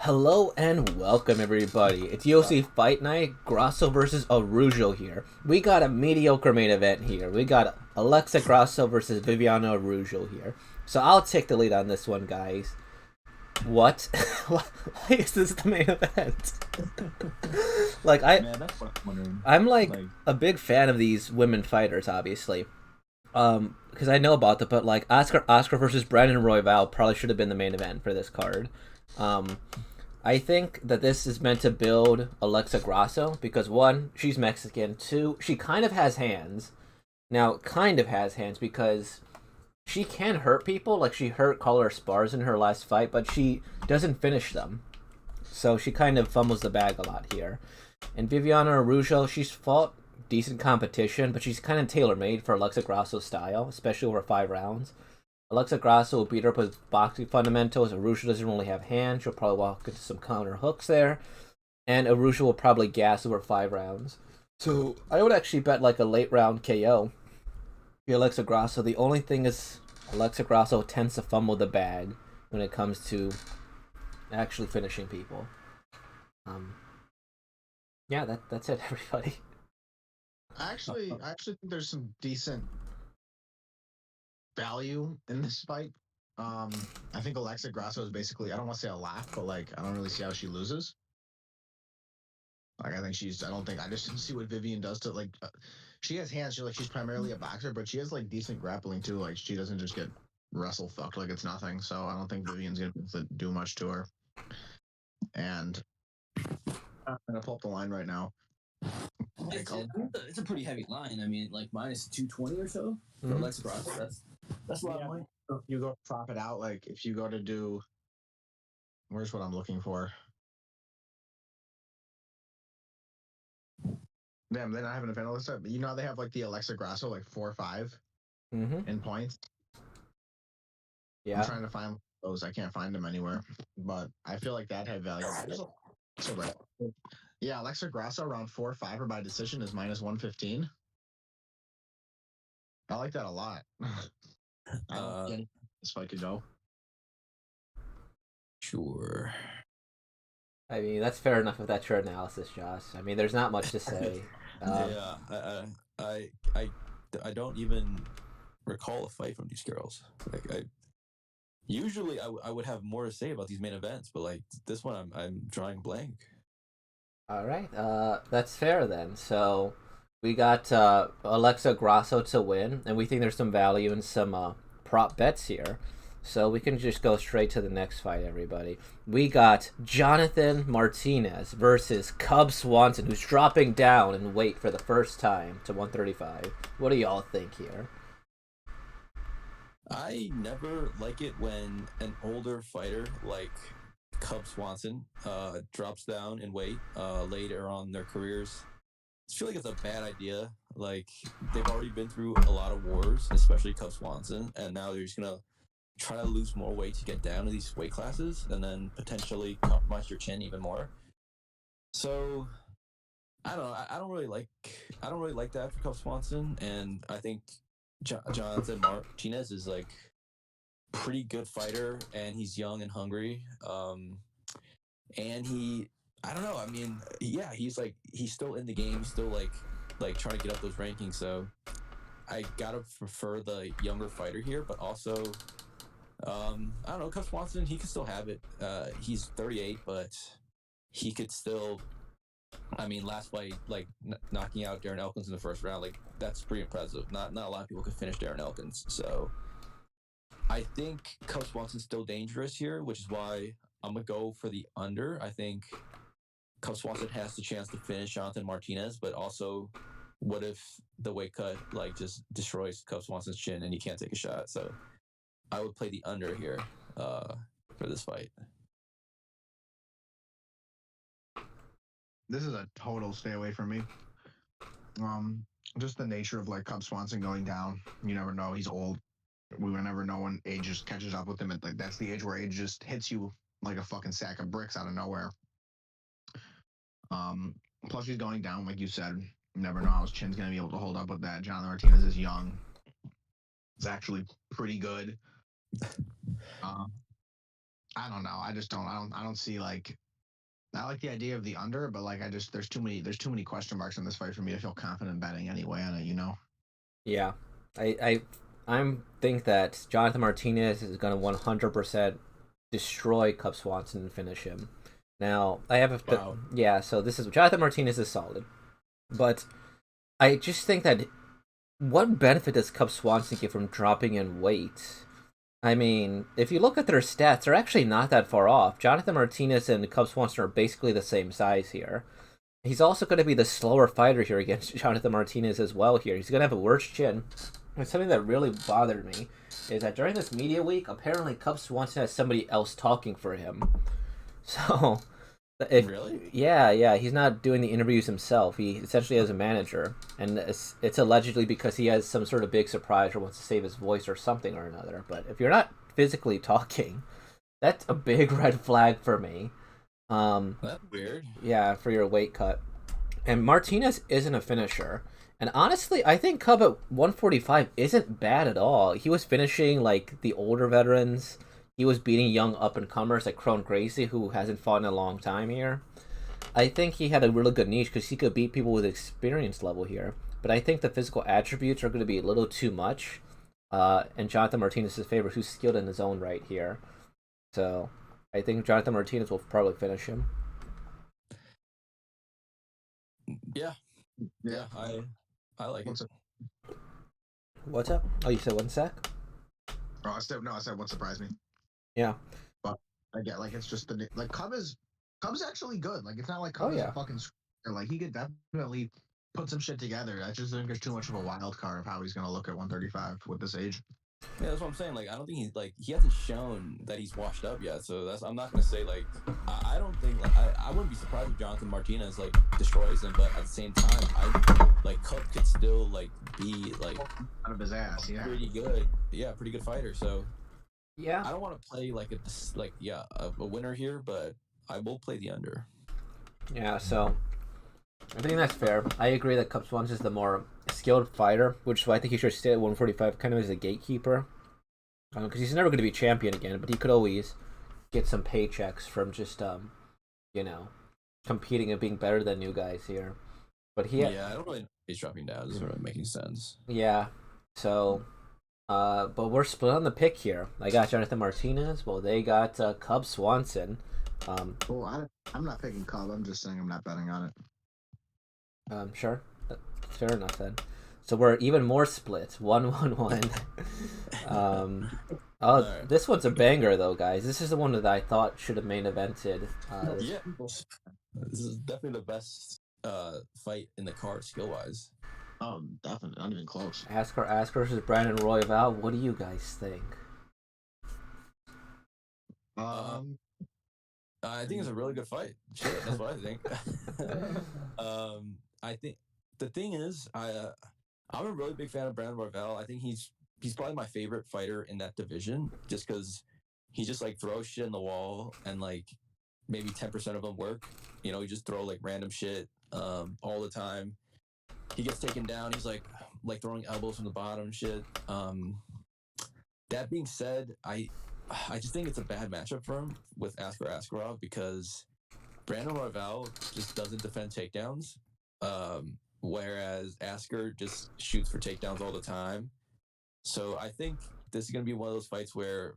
Hello and welcome everybody. It's UFC Fight Night, Grasso versus Araujo here. We got a mediocre main event here. We got Alexa Grasso versus Viviana Araujo here. So I'll take the lead on this one, guys. What? Why is this the main event? Man, that's what I'm wondering. I'm a big fan of these women fighters, obviously. Because I know about them, but like Oscar versus Brandon Royval probably should have been the main event for this card. I think that this is meant to build Alexa Grasso because one, she's Mexican. Two, she kind of has hands. Now, kind of has hands because she can hurt people. Like she hurt Collar Spars in her last fight, but she doesn't finish them. So she kind of fumbles the bag a lot here. And Viviana Araujo, she's fought decent competition, but she's kind of tailor-made for Alexa Grasso's style, especially over 5 rounds. Alexa Grasso will beat her up with boxing fundamentals. Araujo doesn't really have hands. She'll probably walk into some counter hooks there. And Araujo will probably gas over 5 rounds. So I would actually bet like a late round KO for Alexa Grasso. The only thing is Alexa Grasso tends to fumble the bag when it comes to actually finishing people. Yeah, that's it, everybody. I actually think there's some decent value in this fight. I think Alexa Grasso is basically, I don't want to say a laugh, but like I don't really see how she loses. Like I just didn't see what Vivian does to she has hands. She's primarily a boxer, but she has like decent grappling too. Like she doesn't just get wrestle fucked like it's nothing. So I don't think Vivian's gonna be able to do much to her. And I'm gonna pull up the line right now. It's a pretty heavy line. I mean, like minus 220 or so for Alexa Grasso. That's a lot of money. If you go prop it out, like if you go to do, where's what I'm looking for? Damn, they're not having a panel list up. You know how they have like the Alexa Grasso like 4 or 5 in points. Yeah, I'm trying to find those. I can't find them anywhere, but I feel like that had value. So right. Yeah, Alexa Grasso around 4 or 5 or by decision is minus 115. I like that a lot. I don't think this fight could go. Sure. I mean, that's fair enough if that's your analysis, Josh. I mean, there's not much to say. I don't even recall a fight from these girls. Like usually I would have more to say about these main events, but like this one I'm drawing blank. All right, that's fair then. So we got Alexa Grasso to win, and we think there's some value in some prop bets here. So we can just go straight to the next fight, everybody. We got Jonathan Martinez versus Cub Swanson, who's dropping down in weight for the first time to 135. What do y'all think here? I never like it when an older fighter like Cub Swanson drops down in weight later on in their careers. I feel like it's a bad idea. Like they've already been through a lot of wars, especially Cub Swanson, and now they're just gonna try to lose more weight to get down to these weight classes and then potentially compromise your chin even more. So I don't know. I don't really like that for Cub Swanson, and I think Jonathan Martinez is like pretty good fighter, and he's young and hungry. And I don't know. I mean, yeah, he's still in the game. He's still like trying to get up those rankings. So I gotta prefer the younger fighter here, but also, I don't know. Cub Swanson, he could still have it. He's 38, but he could still. I mean, last fight, like knocking out Darren Elkins in the first round, like that's pretty impressive. Not a lot of people could finish Darren Elkins. So I think Cub Swanson's still dangerous here, which is why I'm gonna go for the under. I think Cub Swanson has the chance to finish Jonathan Martinez, but also, what if the weight cut like just destroys Cub Swanson's chin and he can't take a shot? So I would play the under here for this fight. This is a total stay away from me. Just the nature of like Cub Swanson going down. You never know. He's old. We will never know when age just catches up with him. Like that's the age where age just hits you like a fucking sack of bricks out of nowhere. Plus he's going down, like you said. You never know how his chin's gonna be able to hold up with that. Jonathan Martinez is young. It's actually pretty good. I don't know. I don't see like. I like the idea of the under, but like there's too many question marks in this fight for me to feel confident betting anyway on it. You know. Yeah, I think that Jonathan Martinez is going to 100% destroy Cub Swanson and finish him. Now I have a Wow. yeah. So this is Jonathan Martinez is solid, but I just think that what benefit does Cub Swanson get from dropping in weight? I mean, if you look at their stats, they're actually not that far off. Jonathan Martinez and Cub Swanson are basically the same size here. He's also going to be the slower fighter here against Jonathan Martinez as well here. He's going to have a worse chin. And something that really bothered me is that during this media week, apparently Cub Swanson has somebody else talking for him. So, Really? yeah, he's not doing the interviews himself. He essentially has a manager, and it's allegedly because he has some sort of big surprise or wants to save his voice or something or another. But if you're not physically talking, that's a big red flag for me. That's weird. Yeah, for your weight cut. And Martinez isn't a finisher. And honestly, I think Cub at 145 isn't bad at all. He was finishing like the older veterans. He was beating young up and comers like Kron Gracie, who hasn't fought in a long time here. I think he had a really good niche because he could beat people with experience level here. But I think the physical attributes are going to be a little too much. And Jonathan Martinez's favorite, who's skilled in his own right here. So I think Jonathan Martinez will probably finish him. Yeah, yeah. I like it. What's up? Oh, you said 1 sec? Oh, I said what surprised me. Yeah. But I get like it's just like Cub's actually good. Like it's not like Cub is a fucking like he could definitely put some shit together. I just think there's too much of a wild card of how he's gonna look at 135 with this age. Yeah, that's what I'm saying. Like, I don't think he hasn't shown that he's washed up yet. So I'm not gonna say like, I don't think like I wouldn't be surprised if Jonathan Martinez like destroys him, but at the same time, I like Cup could still like be like out of his ass, yeah, pretty good fighter. So yeah, I don't want to play like a winner here, but I will play the under. Yeah, so I think that's fair. I agree that Cup Swans is the more skilled fighter, which is why I think he should stay at 145 kind of as a gatekeeper. Because he's never going to be champion again, but he could always get some paychecks from just, competing and being better than new guys here. But yeah, I don't really know if he's dropping down. This is really making sense. Yeah, so, but we're split on the pick here. I got Jonathan Martinez. Well, they got Cub Swanson. Well, I'm not picking Cub. I'm just saying I'm not betting on it. Sure. That's fair enough then. So we're even more split. 1-1-1. Right. This one's a banger though, guys. This is the one that I thought should have main evented. Yeah, this is definitely the best fight in the card skill wise. Oh, definitely, not even close. Askarov versus Brandon Royval. What do you guys think? I think it's a really good fight. Shit, that's what I think. I think the thing is, I'm a really big fan of Brandon Royval. I think he's probably my favorite fighter in that division, just because he just like throws shit in the wall and like maybe 10% of them work. You know, he just throw like random shit all the time. He gets taken down. He's like throwing elbows from the bottom and shit. That being said, I just think it's a bad matchup for him with Askarov because Brandon Royval just doesn't defend takedowns, whereas Askar just shoots for takedowns all the time. So I think this is going to be one of those fights where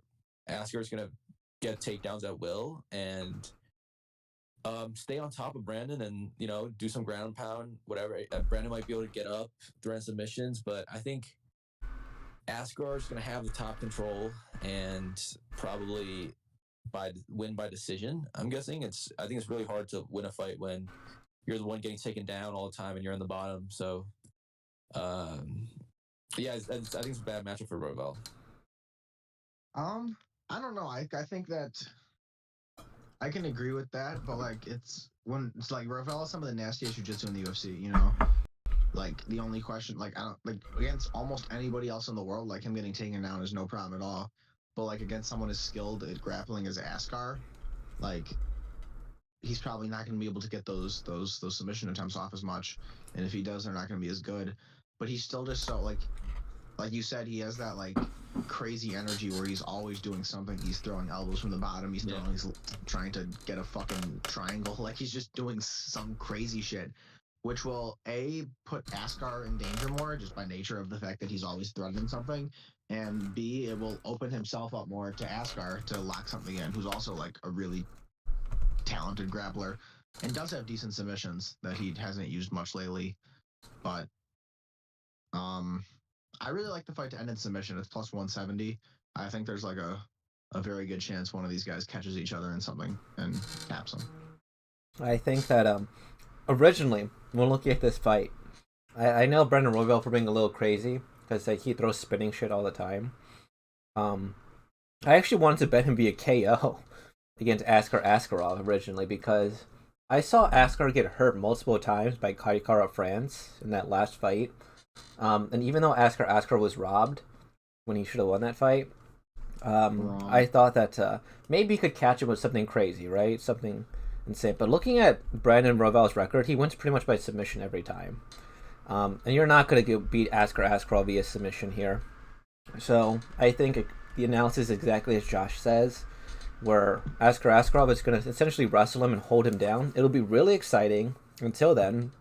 Askar is going to get takedowns at will and stay on top of Brandon and, you know, do some ground and pound, whatever. Brandon might be able to get up, throw in submissions, but I think Askar is going to have the top control and probably win by decision. I'm guessing I think it's really hard to win a fight when you're the one getting taken down all the time and you're in the bottom. So, yeah, I think it's a bad matchup for Royval. I don't know. I think that I can agree with that, but like it's like Royval has some of the nastiest jiu-jitsu in the UFC, you know. Like the only question, like I don't like against almost anybody else in the world, like him getting taken down is no problem at all. But like against someone as skilled at grappling as Askar, like he's probably not going to be able to get those submission attempts off as much. And if he does, they're not going to be as good. But he's still just so like you said, he has that like crazy energy where he's always doing something. He's throwing elbows from the bottom. He's trying to get a fucking triangle. Like he's just doing some crazy shit, which will put Askar in danger more just by nature of the fact that he's always threatening something, and B, it will open himself up more to Askar to lock something in, who's also like a really talented grappler and does have decent submissions that he hasn't used much lately. But I really like the fight to end in submission. It's plus 170. I think there's like a very good chance one of these guys catches each other in something and taps them. I think that originally, when looking at this fight, I know Brendan Royval for being a little crazy because like he throws spinning shit all the time. I actually wanted to bet him via KO against Askarov originally because I saw Askar get hurt multiple times by Kaikara France in that last fight. And even though Askarov was robbed when he should have won that fight, I thought that maybe he could catch him with something crazy, right? Something insane. But looking at Brandon Royval's record, he wins pretty much by submission every time. And you're not going to beat Askarov via submission here. So I think the analysis is exactly as Josh says, where Askarov is going to essentially wrestle him and hold him down. It'll be really exciting until then.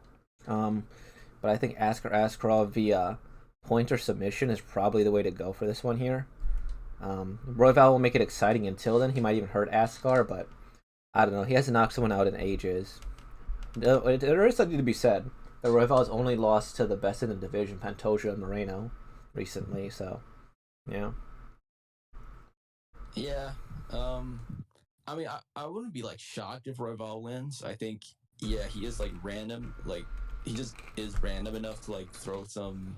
But I think Askarov via pointer submission is probably the way to go for this one here. Royval will make it exciting until then. He might even hurt Askar, but I don't know. He hasn't knocked someone out in ages. There is something to be said that Royval has only lost to the best in the division, Pantoja and Moreno, recently. So, yeah. Yeah. I mean, I wouldn't be like shocked if Royval wins. I think, he is like random. Like, he just is random enough to like throw some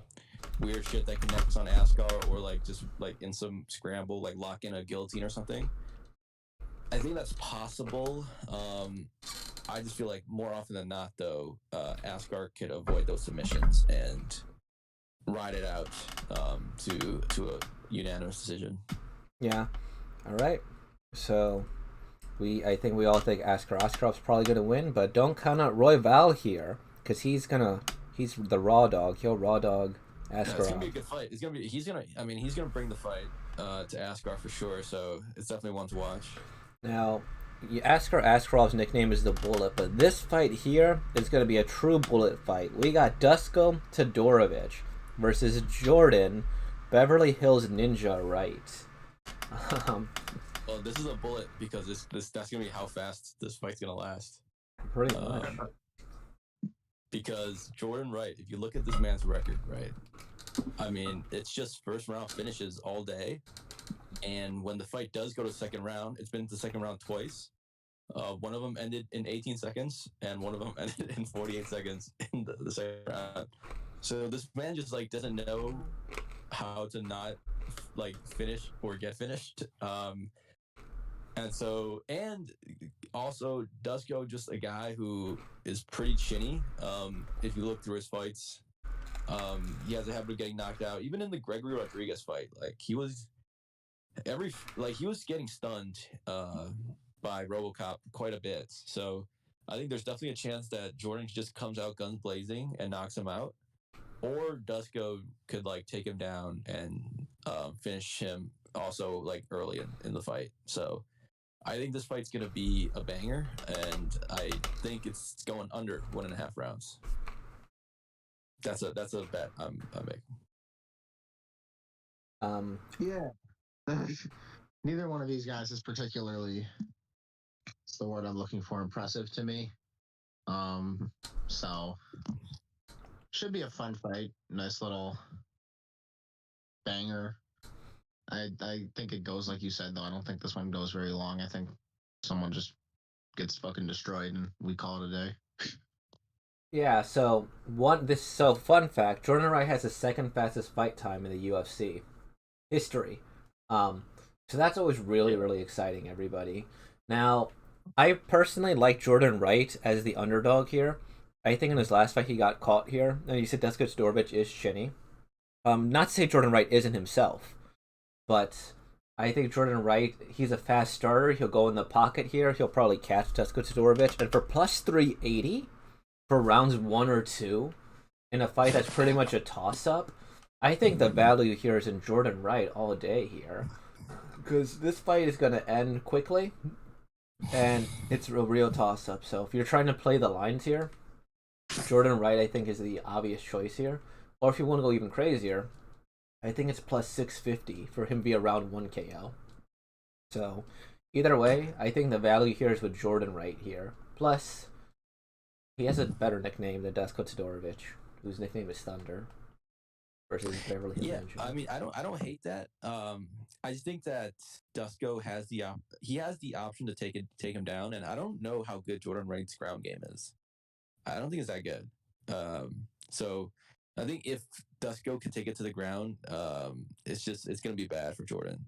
weird shit that connects on Askar, or like just like in some scramble, like lock in a guillotine or something. I think that's possible. I just feel like more often than not, though, Askar could avoid those submissions and ride it out to a unanimous decision. Yeah. All right. So I think we all think Askarov's probably gonna win, but don't count out Royval here because he's the raw dog. He'll raw dog Askarov. Yeah, it's gonna be a good fight. He's gonna bring the fight to Askar for sure. So it's definitely one to watch. Now, Askarov's nickname is the Bullet, but this fight here is going to be a true bullet fight. We got Dusko Todorovic versus Jordan Beverly Hills Ninja Wright. Well, this is a bullet because that's gonna be how fast this fight's gonna last. Pretty much. Because Jordan Wright, if you look at this man's record, right? I mean, it's just first round finishes all day. And when the fight does go to second round, it's been to second round twice. One of them ended in 18 seconds, and one of them ended in 48 seconds in the second round. So this man just like doesn't know how to not like finish or get finished. And also Dusko, just a guy who is pretty chinny. If you look through his fights, he has a habit of getting knocked out. Even in the Gregory Rodriguez fight, like he was getting stunned by RoboCop quite a bit. So I think there's definitely a chance that Jordan just comes out guns blazing and knocks him out, or Dusko could like take him down and finish him also like early in the fight. So I think this fight's gonna be a banger, and I think it's going under 1.5 rounds. That's a bet I'm making. Yeah. Neither one of these guys is particularly, it's the word I'm looking for, impressive to me. So should be a fun fight. Nice little banger. I think it goes like you said, though. I don't think this one goes very long. I think someone just gets fucking destroyed and we call it a day. Yeah, so fun fact, Jordan Wright has the second fastest fight time in the UFC history. So that's always really, really exciting, everybody. Now, I personally like Jordan Wright as the underdog here. I think in his last fight he got caught here. And you said Dusko Todorovic is chinny. Not to say Jordan Wright isn't himself, but I think Jordan Wright, he's a fast starter. He'll go in the pocket here. He'll probably catch Dusko Todorovic. And for plus 380 for rounds 1 or 2 in a fight that's pretty much a toss-up, I think the value here is in Jordan Wright all day here, because this fight is going to end quickly, and it's a real toss up. So if you're trying to play the lines here, Jordan Wright I think is the obvious choice here. Or if you want to go even crazier, I think it's plus 650 for him to be around 1 KO. So either way, I think the value here is with Jordan Wright here. Plus, he has a better nickname than Dasko Todorovic, whose nickname is Thunder, versus Beverly Hills Ninja. I mean, I don't hate that. I just think that Dusko has he has the option to take him down, and I don't know how good Jordan Wright's ground game is. I don't think it's that good. So I think if Dusko can take it to the ground, it's going to be bad for Jordan.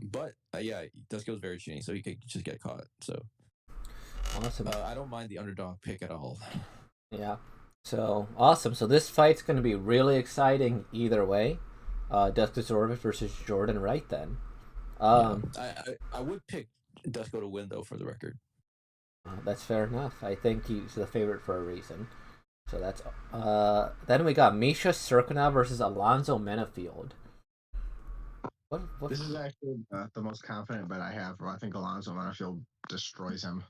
But yeah, Dusko is very cheating, so he could just get caught. So awesome. I don't mind the underdog pick at all. Yeah. So awesome. So this fight's going to be really exciting either way. Dusko Todorovic versus Jordan Wright. Then. I would pick Dusko to win though, for the record. That's fair enough. I think he's the favorite for a reason. So that's then we got Misha Cirkunov versus Alonzo Menifield. What? This is actually the most confident bet I have. I think Alonzo Menifield destroys him.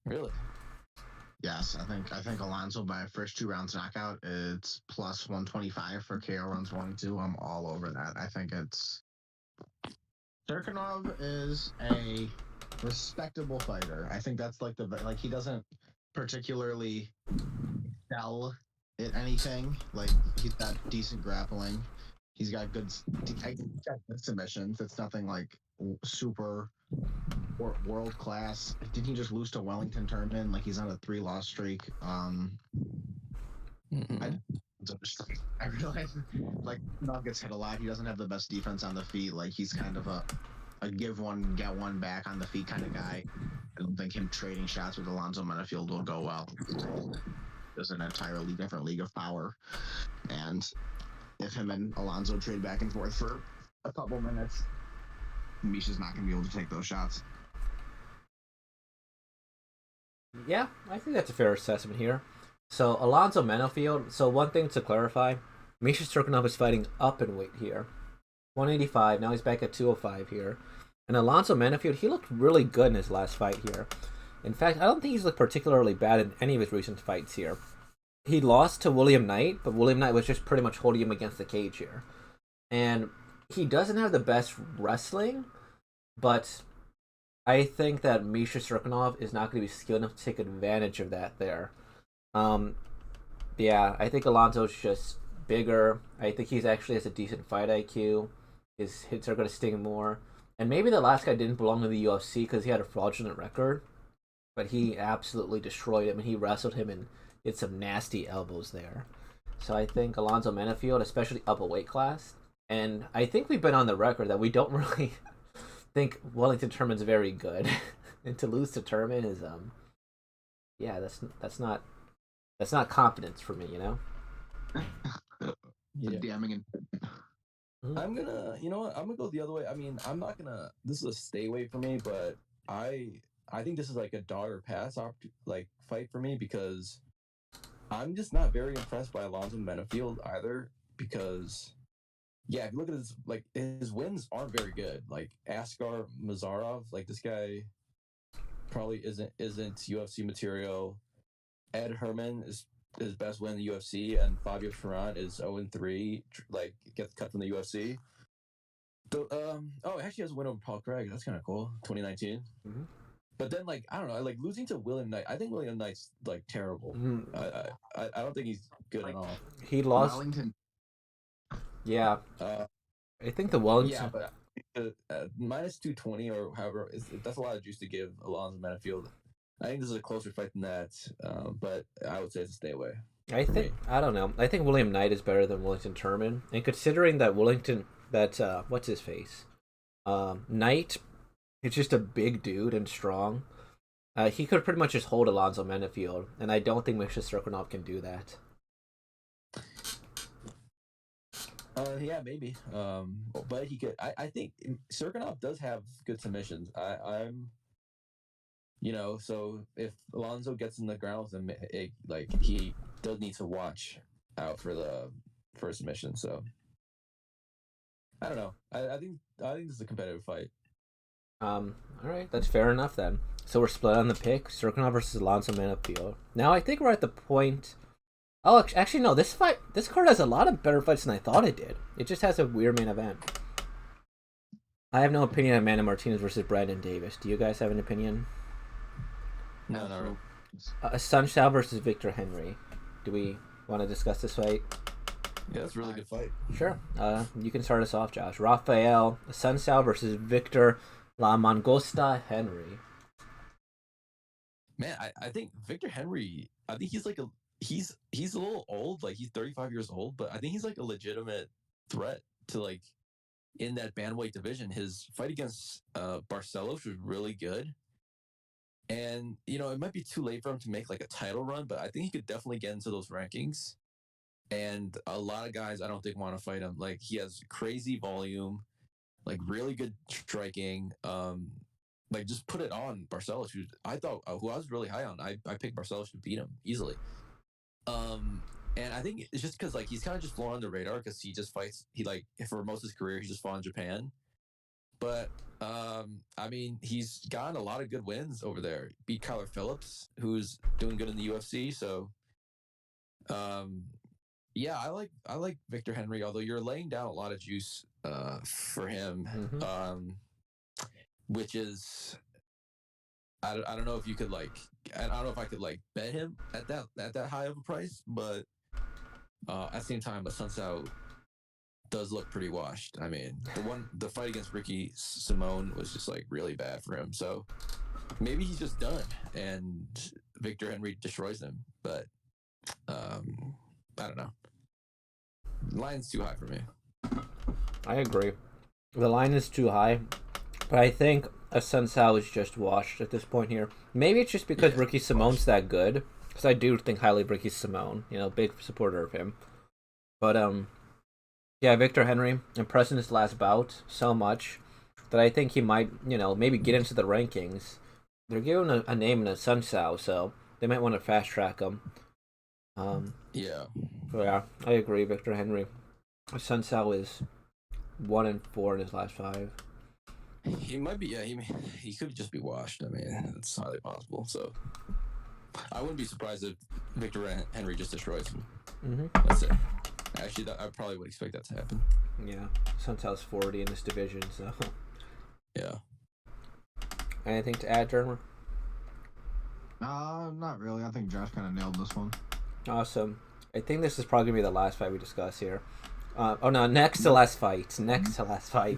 Really? Yes, I think Alonzo by first 2 rounds knockout. It's plus 125 for KO rounds 1 and 2. I'm all over that. I think it's Cirkunov is a respectable fighter. I think that's like he doesn't particularly excel at anything. Like he's got decent grappling. He's got good submissions. It's nothing like super world class. Didn't he just lose to Wellington Turman? Like he's on a 3-loss streak. I realize like Nog gets hit a lot. He doesn't have the best defense on the feet. Like he's kind of a give one, get one back on the feet kind of guy. I don't think him trading shots with Alonzo Menifield will go well. There's an entirely different league of power. And if him and Alonzo trade back and forth for a couple minutes, Misha's not going to be able to take those shots. Yeah, I think that's a fair assessment here. So Alonzo Menifield. So one thing to clarify, Misha Cirkunov is fighting up in weight here, 185. Now he's back at 205 here. And Alonzo Menifield, he looked really good in his last fight here. In fact, I don't think he's looked particularly bad in any of his recent fights here. He lost to William Knight, but William Knight was just pretty much holding him against the cage here. And he doesn't have the best wrestling, but I think that Misha Cirkunov is not going to be skilled enough to take advantage of that there. Yeah, I think Alonzo's just bigger. I think he's actually has a decent fight IQ. His hits are going to sting more. And maybe the last guy didn't belong to the UFC because he had a fraudulent record, but he absolutely destroyed him, and he wrestled him and did some nasty elbows there. So I think Alonzo Menifield, especially up a weight class, and I think we've been on the record that we don't really think Wellington Turman's very good, and to lose to Turman is yeah, that's not confidence for me, you know. Yeah. Damning and I'm gonna, you know what? I'm gonna go the other way. I mean, I'm not gonna. This is a stay away for me, but I think this is like a dog or pass fight for me because I'm just not very impressed by Alonzo Menifield either. Because yeah, if you look at his wins aren't very good. Like Askar Mazarov, like this guy probably isn't UFC material. Ed Herman is his best win in the UFC, and Fabio Ferran is 0-3, like gets cut from the UFC. Actually has a win over Paul Craig. That's kind of cool. 2019. Mm-hmm. But then, like, I don't know, like losing to William Knight. I think William Knight's like terrible. Mm-hmm. I don't think he's good at all. He lost. Wellington. Yeah. I think the Wellington. Yeah, but minus 220 or however, that's a lot of juice to give Alonzo Menifield. I think this is a closer fight than that, but I would say it's a stay away. I don't know. I think William Knight is better than Wellington Turman, and considering that what's his face, Knight, is just a big dude and strong. He could pretty much just hold Alonzo Menifield, and I don't think Misha Cirkunov can do that. Yeah, maybe. But he could. I think Cirkunov does have good submissions. I'm. You know, so if Alonzo gets in the ground with him, he does need to watch out for the for a submission. So I don't know. I think this is a competitive fight. All right, that's fair enough then. So we're split on the pick: Cirkunov versus Alonso Menifield. Now I think we're at the point. Oh, actually no. This card has a lot of better fights than I thought it did. It just has a weird main event. I have no opinion on Amanda Martinez versus Brandon Davis. Do you guys have an opinion? No, not really. Assuncao versus Victor Henry. Do we want to discuss this fight? Yeah, it's a really good fight. Sure. You can start us off, Josh. Rafael Assuncao versus Victor La Mangosta Henry. Man, I think Victor Henry. I think he's like he's a little old. Like he's 35 years old, but I think he's like a legitimate threat to like in that bantamweight division. His fight against Barcelos was really good. And, you know, it might be too late for him to make like a title run, but I think he could definitely get into those rankings. And a lot of guys I don't think want to fight him. Like he has crazy volume, like really good striking. Like just put it on Barcelos, who I thought who I was really high on. I picked Barcelos to beat him easily. And I think it's just because like he's kind of just flown on the radar because he just fights. He like for most of his career he just fought in Japan. But I mean, he's gotten a lot of good wins over there. Beat Kyler Phillips, who's doing good in the UFC. So, yeah, I like Victor Henry. Although you're laying down a lot of juice for him, which is I don't know if you could like I don't know if I could like bet him at that high of a price, but at the same time, Assuncao does look pretty washed. I mean, the fight against Ricky Simone was just like really bad for him. So maybe he's just done and Victor Henry destroys him. But I don't know. The line's too high for me. I agree. The line is too high, but I think Assuncao is just washed at this point here. Maybe it's just because Ricky Simone's that good. Because I do think highly of Ricky Simone. You know, big supporter of him. But yeah, Victor Henry impressed in his last bout so much that I think he might, you know, maybe get into the rankings. They're giving a name in Assuncao, so they might want to fast track him. Yeah. Yeah, I agree. Victor Henry. Assuncao is 1-4 in his last 5. He might be. Yeah, he could just be washed. I mean, it's highly possible. So I wouldn't be surprised if Victor Henry just destroys him. That's it. Actually, I probably would expect that to happen. Yeah, Assuncao's 40 in this division, so. Yeah. Anything to add, Dermer? Not really. I think Josh kind of nailed this one. Awesome. I think this is probably going to be the last fight we discuss here. Next to last fight.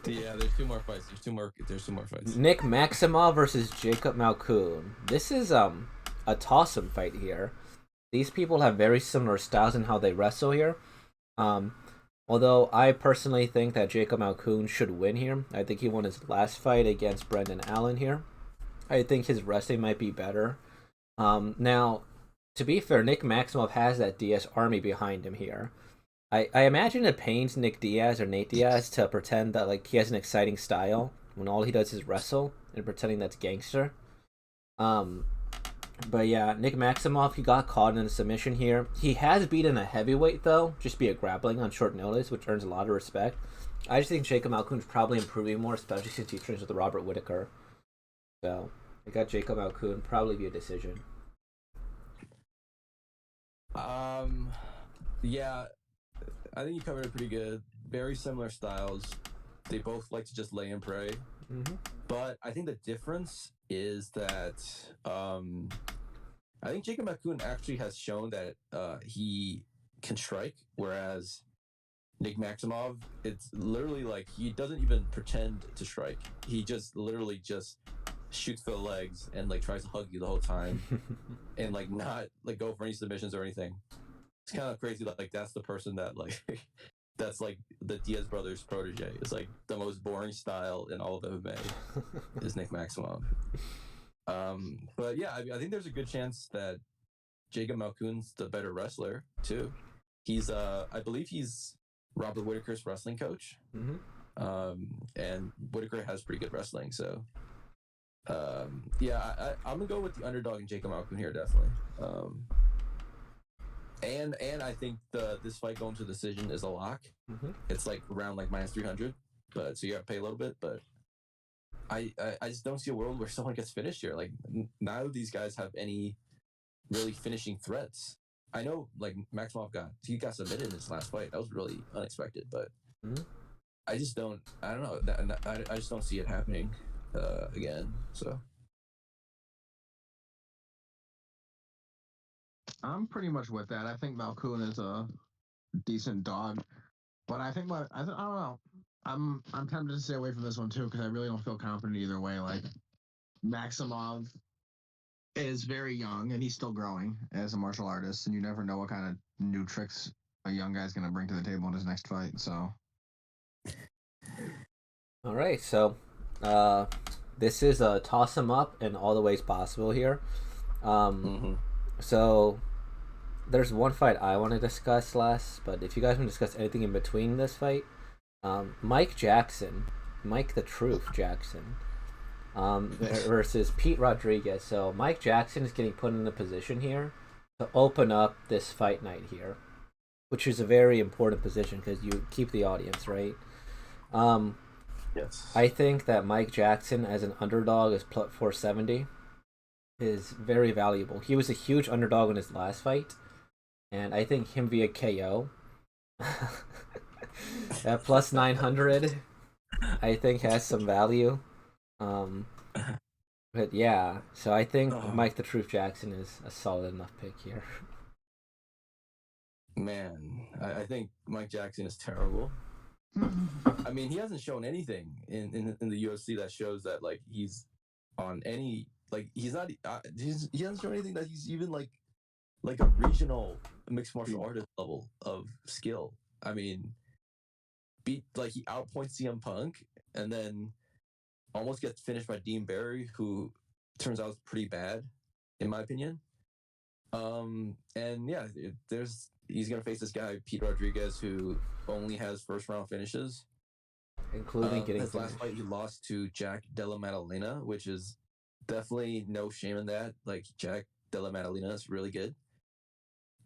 Yeah, there's 2 more fights. There's two more fights. Nick Maximov versus Jacob Malkoun. This is a toss-up fight here. These people have very similar styles in how they wrestle here. Although I personally think that Jacob Malkoun should win here. I think he won his last fight against Brendan Allen here. I think his wrestling might be better. Now, to be fair, Nick Maximov has that Diaz army behind him here. I imagine it pains Nate Diaz to pretend that like he has an exciting style when all he does is wrestle and pretending that's gangster. But yeah, Nick Maximov, he got caught in a submission here. He has beaten a heavyweight though, just via grappling on short notice, which earns a lot of respect. I just think Jacob Malkoun's probably improving more, especially since he trains with Robert Whittaker. So I got Jacob Malkoun, probably be a decision. Yeah, I think you covered it pretty good. Very similar styles. They both like to just lay and pray. But I think the difference is that I think Jacob Malkoun actually has shown that he can strike, whereas Nick Maximov, it's literally like he doesn't even pretend to strike. He just literally just shoots for the legs and like tries to hug you the whole time and like not like go for any submissions or anything. It's kind of crazy. Like that's the person that like that's like the Diaz brothers protege. It's like the most boring style in all of MMA is Nick Maximov. But yeah, I think there's a good chance that Jacob Malkoun's the better wrestler too. He's I believe he's Robert Whittaker's wrestling coach. And Whittaker has pretty good wrestling, so yeah, I'm gonna go with the underdog in Jacob Malkoun here, definitely. And I think this fight going to decision is a lock. Mm-hmm. It's like around like minus 300, but so you got to pay a little bit. But I just don't see a world where someone gets finished here. Like none of these guys have any really finishing threats. I know like Maximov got submitted in his last fight. That was really unexpected, but I just don't. I don't know. I just don't see it happening again. So I'm pretty much with that. I think Malkoun is a decent dog, but I don't know. I'm tempted to stay away from this one too because I really don't feel confident either way. Like Maximov is very young and he's still growing as a martial artist, and you never know what kind of new tricks a young guy's going to bring to the table in his next fight. So, all right, so this is a toss 'em up in all the ways possible here. So there's one fight I want to discuss last, but if you guys want to discuss anything in between this fight, Mike the Truth Jackson, versus Pete Rodriguez. So Mike Jackson is getting put in a position here to open up this fight night here, which is a very important position because you keep the audience, right? yes, I think that Mike Jackson as an underdog is plus 470 is very valuable. He was a huge underdog in his last fight, and I think him via KO at plus 900 I think has some value. But yeah, so I think Mike the Truth Jackson is a solid enough pick here. Man, I think Mike Jackson is terrible. I mean, he hasn't shown anything in the UFC that shows that like he's on any like he's not he hasn't shown anything that he's even like a regional mixed martial artist level of skill. I mean, he outpoints CM Punk and then almost gets finished by Dean Barry, who turns out pretty bad, in my opinion. And yeah, he's gonna face this guy Pete Rodriguez, who only has first round finishes, including getting his last fight. He lost to Jack Della Maddalena, which is definitely no shame in that. Like Jack Della Maddalena is really good.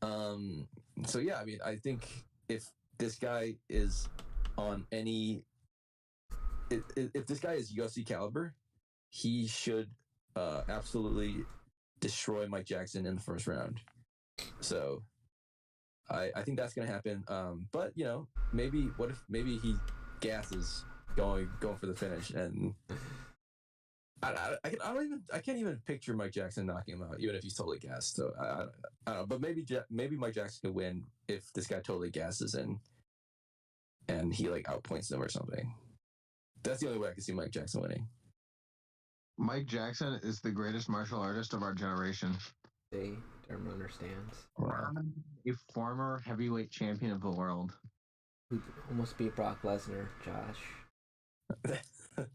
So yeah, I mean, I think if this guy is on any, if this guy is UFC caliber, he should absolutely destroy Mike Jackson in the first round. So I think that's gonna happen. But you know, maybe he gasses going for the finish, and I can't even picture Mike Jackson knocking him out, even if he's totally gassed. So I don't know, but maybe Mike Jackson could win if this guy totally gasses and he like outpoints them or something. That's the only way I can see Mike Jackson winning. Mike Jackson is the greatest martial artist of our generation. Derma understands. Wow. A former heavyweight champion of the world. Who almost beat Brock Lesnar, Josh.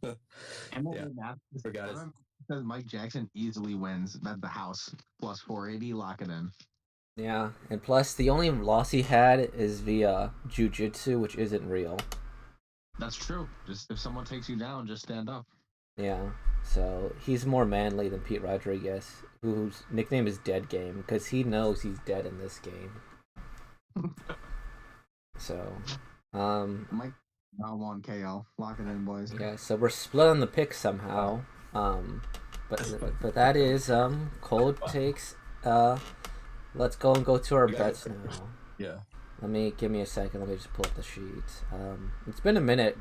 Yeah. Says Mike Jackson easily wins at the house. Plus 480, lock it in. Yeah, and plus the only loss he had is via jiu-jitsu, which isn't real. That's true. Just if someone takes you down, just stand up. Yeah, so he's more manly than Pete Rodriguez, whose nickname is Dead Game, because he knows he's dead in this game. So, Mike, now 1 KO. Lock it in, boys. Yeah, so we're split on the pick somehow. But that is cold takes. Let's go to our bets now. Yeah. Give me a second. Let me just pull up the sheet. It's been a minute,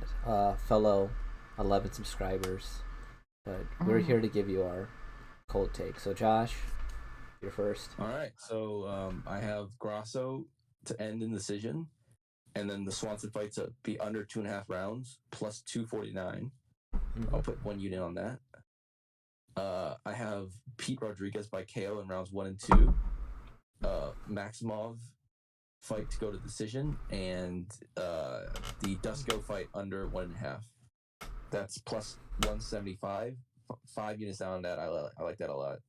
fellow 11 subscribers, but we're here to give you our cold take. So Josh, you're first. All right. So I have Grasso to end in decision, and then the Swanson fight to be under 2.5 rounds plus 249. I'll put 1 unit on that. I have Pete Rodriguez by KO in rounds 1 and 2. Maximov fight to go to decision, and the Dusko fight under 1.5. That's plus 175. 5 units down on that. I like that a lot.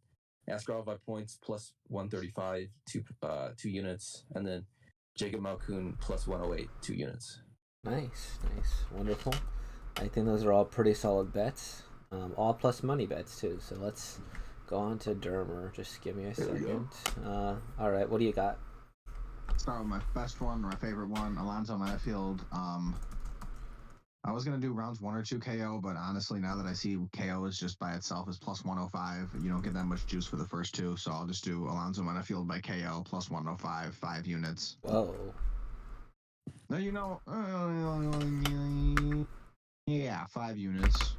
Askarov by points plus 135, 2 units, and then Jacob Malkoun plus 108, 2 units. Nice, wonderful. I think those are all pretty solid bets. All plus money bets too. So let's go on to Dermer. Just give me a second. All right, what do you got? Start with my best one, my favorite one, Alonzo Menifield. I was gonna do rounds 1 or 2 KO, but honestly, now that I see KO is just by itself is plus 105, you don't get that much juice for the first two, so I'll just do Alonzo Menifield by KO plus 105, 5 units. Whoa. Now yeah, 5 units.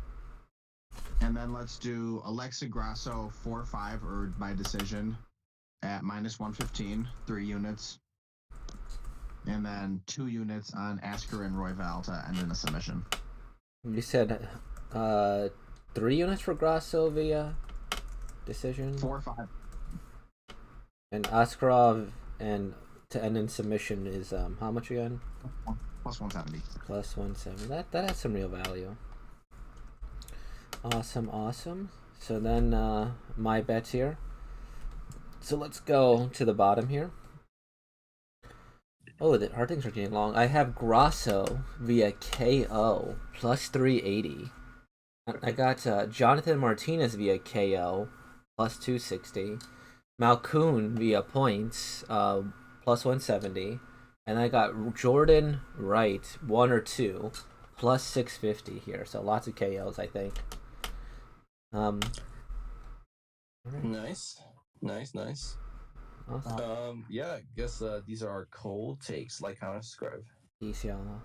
And then let's do Alexa Grasso 4-5 or by decision at minus 115, 3 units. And then 2 units on Askarov and Royval to end in a submission. You said 3 units for Grasso via decision? 4-5. And Askarov and to end in submission is how much again? Plus 170. Plus 170. That has some real value. Awesome. So then my bets here. So let's go to the bottom here. Oh, our things are getting long. I have Grasso via KO plus 380. I got Jonathan Martinez via KO plus 260. Malkoun via points plus 170. And I got Jordan Wright 1 or 2 plus 650 here. So lots of KOs, I think. Nice. Awesome. Yeah, I guess these are our cold takes, like how I described. Peace, y'all.